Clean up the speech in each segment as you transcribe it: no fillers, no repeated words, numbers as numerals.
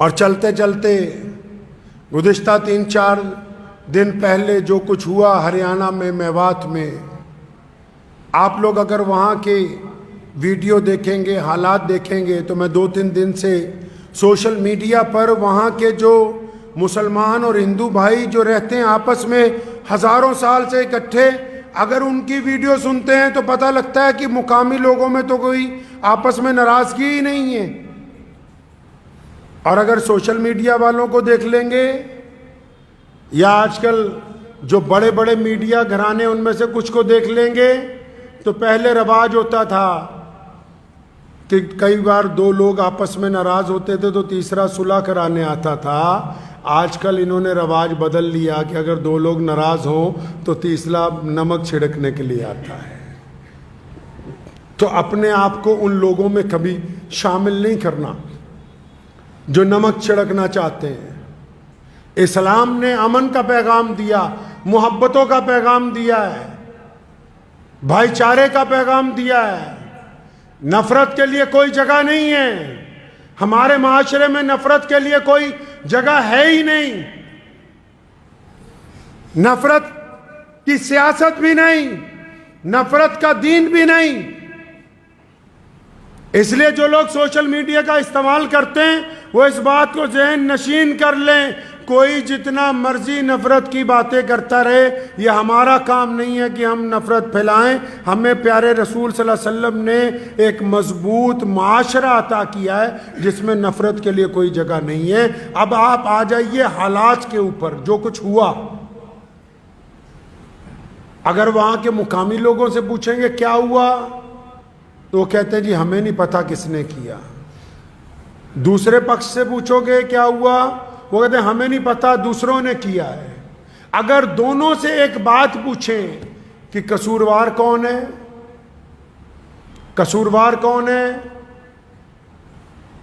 और चलते चलते गुज़िश्ता 3-4 दिन पहले जो कुछ हुआ हरियाणा में, मेवात में, आप लोग अगर वहाँ के वीडियो देखेंगे, हालात देखेंगे, तो मैं 2-3 दिन से सोशल मीडिया पर वहाँ के जो मुसलमान और हिंदू भाई जो रहते हैं आपस में हज़ारों साल से इकट्ठे, अगर उनकी वीडियो सुनते हैं तो पता लगता है कि मुकामी लोगों में तो कोई आपस में नाराज़गी ही नहीं है। और अगर सोशल मीडिया वालों को देख लेंगे या आजकल जो बड़े बड़े मीडिया घराने उनमें से कुछ को देख लेंगे, तो पहले रवाज होता था कि कई बार 2 लोग आपस में नाराज़ होते थे तो तीसरा सुलह कराने आता था। आजकल इन्होंने रवाज बदल लिया कि अगर 2 लोग नाराज़ हों तो तीसरा नमक छिड़कने के लिए आता है। तो अपने आप को उन लोगों में कभी शामिल नहीं करना जो नमक छिड़कना चाहते हैं। इस्लाम ने अमन का पैगाम दिया, मोहब्बतों का पैगाम दिया है, भाईचारे का पैगाम दिया है। नफरत के लिए कोई जगह नहीं है। हमारे माशरे में नफरत के लिए कोई जगह है ही नहीं। नफरत की सियासत भी नहीं, नफरत का दीन भी नहीं। इसलिए जो लोग सोशल मीडिया का इस्तेमाल करते हैं वो इस बात को ज़हन नशीन कर लें, कोई जितना मर्जी नफरत की बातें करता रहे, ये हमारा काम नहीं है कि हम नफरत फैलाएं। हमें प्यारे रसूल सल्लल्लाहु अलैहि वसल्लम ने एक मजबूत माशरा अता किया है जिसमें नफरत के लिए कोई जगह नहीं है। अब आप आ जाइए हालात के ऊपर, जो कुछ हुआ। अगर वहां के मुकामी लोगों से पूछेंगे क्या हुआ, तो वो कहते हैं जी हमें नहीं पता किसने किया। दूसरे पक्ष से पूछोगे क्या हुआ, वो कहते हैं हमें नहीं पता, दूसरों ने किया है। अगर दोनों से एक बात पूछें कि कसूरवार कौन है, कसूरवार कौन है,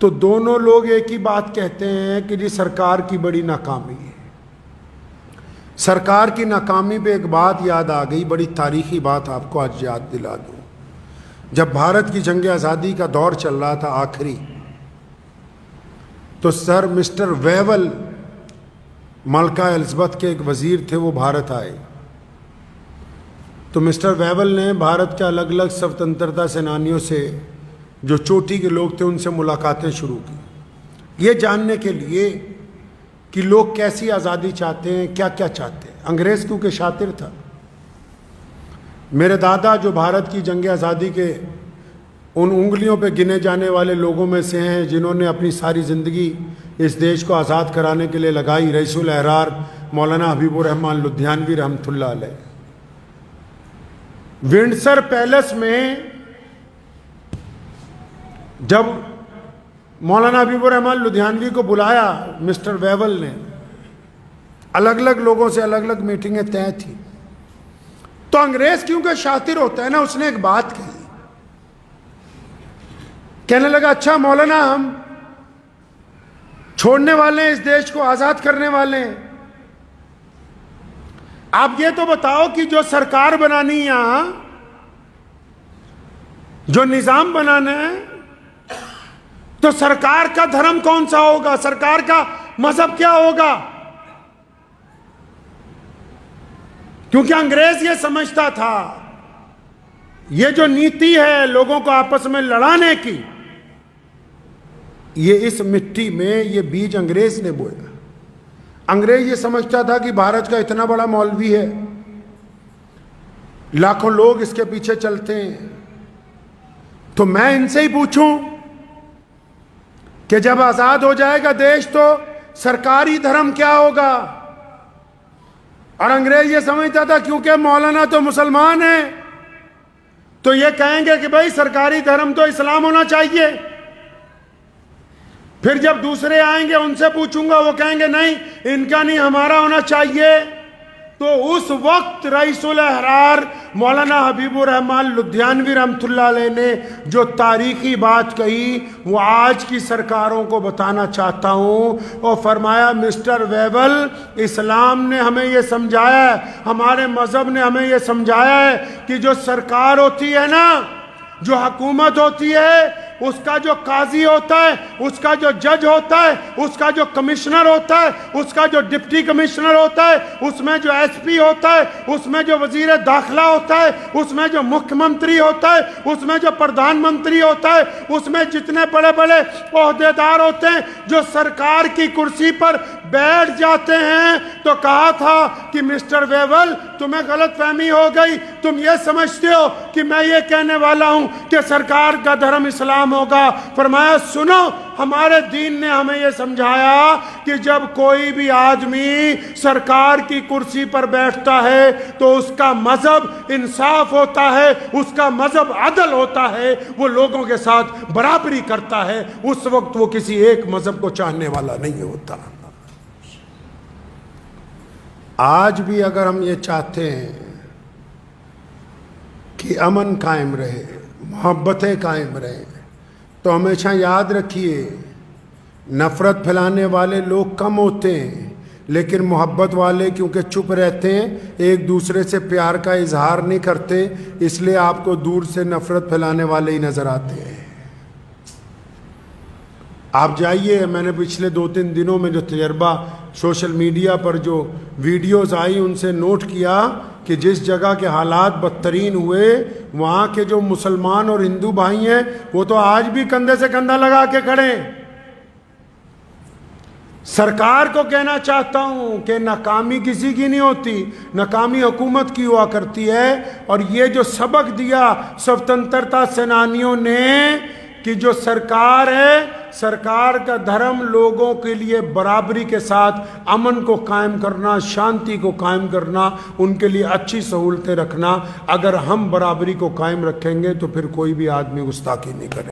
तो दोनों लोग एक ही बात कहते हैं कि जी सरकार की बड़ी नाकामी है। सरकार की नाकामी पे एक बात याद आ गई, बड़ी तारीखी बात आपको आज याद दिला दूं। जब भारत की जंग आज़ादी का दौर चल रहा था आखिरी, तो सर मिस्टर वेवल, मलका एलिज़ाबेथ के एक वज़ीर थे, वो भारत आए। तो मिस्टर वेवल ने भारत के अलग अलग स्वतंत्रता सेनानियों से, जो चोटी के लोग थे, उनसे मुलाकातें शुरू की, ये जानने के लिए कि लोग कैसी आज़ादी चाहते हैं, क्या क्या चाहते हैं। अंग्रेज़ क्योंकि शातिर था। मेरे दादा जो भारत की जंग आज़ादी के उन उंगलियों पे गिने जाने वाले लोगों में से हैं जिन्होंने अपनी सारी ज़िंदगी इस देश को आज़ाद कराने के लिए लगाई, रईसुल अहरार मौलाना हबीबुर रहमान लुधियानवी रहमतुल्लाह अलैह। विंडसर पैलेस में जब मौलाना हबीबुर रहमान लुधियानवी को बुलाया मिस्टर वेवल ने, अलग अलग लोगों से अलग अलग मीटिंगें तय थी। तो अंग्रेज क्योंकि शातिर होता है ना, उसने एक बात कही, कहने लगा अच्छा मौलाना हम छोड़ने वाले हैं, इस देश को आजाद करने वाले हैं, आप ये तो बताओ कि जो सरकार बनानी है यहां, जो निजाम बनाना है, तो सरकार का धर्म कौन सा होगा, सरकार का मजहब क्या होगा। क्योंकि अंग्रेज ये समझता था ये जो नीति है लोगों को आपस में लड़ाने की, ये इस मिट्टी में ये बीज अंग्रेज ने बोया। अंग्रेज ये समझता था कि भारत का इतना बड़ा मौलवी है, लाखों लोग इसके पीछे चलते हैं, तो मैं इनसे ही पूछूं कि जब आजाद हो जाएगा देश तो सरकारी धर्म क्या होगा। और अंग्रेज ये समझता था क्योंकि मौलाना तो मुसलमान है, तो ये कहेंगे कि भाई सरकारी धर्म तो इस्लाम होना चाहिए। फिर जब दूसरे आएंगे उनसे पूछूंगा, वो कहेंगे नहीं इनका नहीं हमारा होना चाहिए। तो उस वक्त रईसुल अहरार मौलाना हबीबुर रहमान लुधियानवी रहमतुल्लाह अलैह ने जो तारीखी बात कही, वो आज की सरकारों को बताना चाहता हूँ। और फरमाया मिस्टर वेवल, इस्लाम ने हमें ये समझाया है, हमारे मज़हब ने हमें ये समझाया है कि जो सरकार होती है ना, जो हुकूमत होती है, उसका जो काजी होता है, उसका जो जज होता है, उसका जो कमिश्नर होता है, उसका जो डिप्टी कमिश्नर होता है, उसमें जो एसपी होता है, उसमें जो वजीर दाखिला होता है, उसमें जो मुख्यमंत्री होता है, उसमें जो प्रधानमंत्री होता है, उसमें जितने बड़े बड़े ओहदेदार होते हैं जो सरकार की कुर्सी पर बैठ जाते हैं, तो कहा था कि मिस्टर वेवल तुम्हें गलतफहमी हो गई, तुम ये समझते हो कि मैं ये कहने वाला हूं कि सरकार का धर्म इस्लाम होगा। फरमाया सुनो, हमारे दीन ने हमें यह समझाया कि जब कोई भी आदमी सरकार की कुर्सी पर बैठता है तो उसका मजहब इंसाफ होता है, उसका मजहब अदल होता है, वो लोगों के साथ बराबरी करता है, उस वक्त वो किसी एक मजहब को चाहने वाला नहीं होता। आज भी अगर हम ये चाहते हैं कि अमन कायम रहे, मोहब्बतें कायम रहें, तो हमेशा याद रखिए नफ़रत फैलाने वाले लोग कम होते हैं, लेकिन मोहब्बत वाले क्योंकि चुप रहते हैं, एक दूसरे से प्यार का इजहार नहीं करते, इसलिए आपको दूर से नफ़रत फैलाने वाले ही नज़र आते हैं। आप जाइए, मैंने पिछले 2-3 दिनों में जो तजर्बा सोशल मीडिया पर जो वीडियोस आई उनसे नोट किया कि जिस जगह के हालात बदतरीन हुए, वहाँ के जो मुसलमान और हिंदू भाई हैं वो तो आज भी कंधे से कंधा लगा के खड़े हैं। सरकार को कहना चाहता हूं कि नाकामी किसी की नहीं होती, नाकामी हुकूमत की हुआ करती है। और ये जो सबक दिया स्वतंत्रता सेनानियों ने कि जो सरकार है, सरकार का धर्म लोगों के लिए बराबरी के साथ अमन को कायम करना, शांति को कायम करना, उनके लिए अच्छी सहूलतें रखना, अगर हम बराबरी को कायम रखेंगे तो फिर कोई भी आदमी गुस्ताखी नहीं करेगा।